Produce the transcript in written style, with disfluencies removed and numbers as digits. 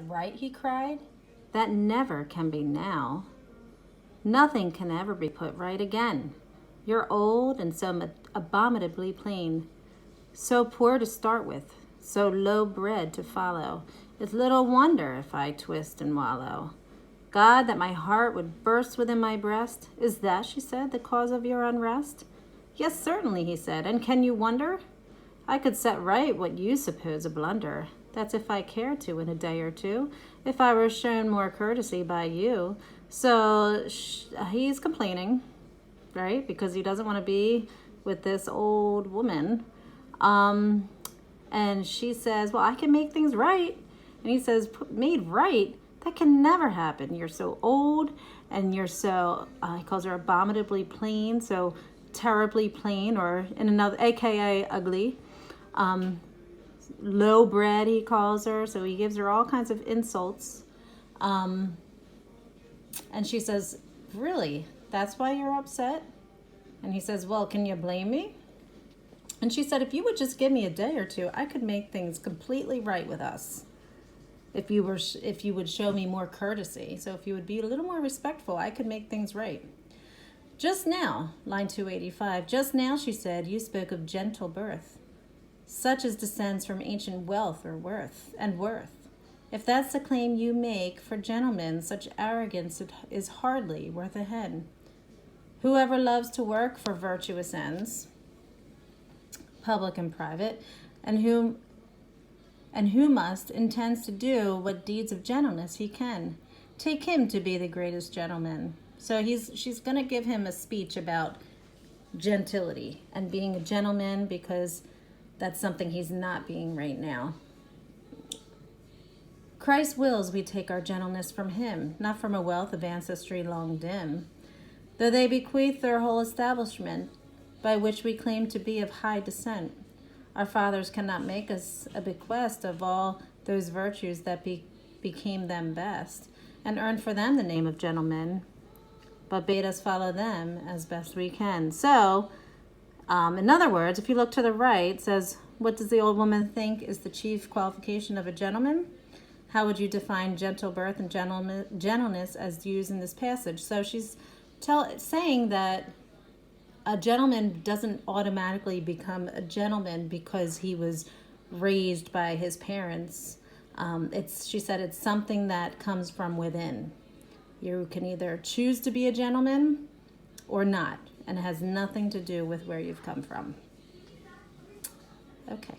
Right, he cried. That never can be now. Nothing can ever be put right again. You're old and so abominably plain, so poor to start with, so low bred to follow. It's little wonder if I twist and wallow. God, that my heart would burst within my breast. Is that, she said, the cause of your unrest? Yes, certainly, he said. And can you wonder? I could set right what you suppose a blunder. That's if I cared to in a day or two, if I were shown more courtesy by you. So he's complaining, right? Because he doesn't want to be with this old woman. And she says, well, I can make things right. And he says, made right? That can never happen. You're so old and you're so, he calls her abominably plain, so terribly plain, or in another, AKA ugly. Low bred, he calls her. So he gives her all kinds of insults. And she says, really? That's why you're upset? And he says, well, can you blame me? And she said, if you would just give me a day or two, I could make things completely right with us. If you would show me more courtesy. So if you would be a little more respectful, I could make things right. Just now, line 285, just now, she said, you spoke of gentle birth, such as descends from ancient wealth or worth. If that's the claim you make for gentlemen, such arrogance is hardly worth a head. Whoever loves to work for virtuous ends, public and private, and who intends to do what deeds of gentleness he can, take him to be the greatest gentleman. So she's going to give him a speech about gentility and being a gentleman, because that's something he's not being right now. Christ wills we take our gentleness from him, not from a wealth of ancestry long dim, though they bequeath their whole establishment, by which we claim to be of high descent. Our fathers cannot make us a bequest of all those virtues that became them best, and earned for them the name of gentlemen, but bade us follow them as best we can. So, in other words, if you look to the right, it says, what does the old woman think is the chief qualification of a gentleman? How would you define gentle birth and gentleness as used in this passage? So she's saying that a gentleman doesn't automatically become a gentleman because he was raised by his parents. She said it's something that comes from within. You can either choose to be a gentleman or not, and it has nothing to do with where you've come from. Okay.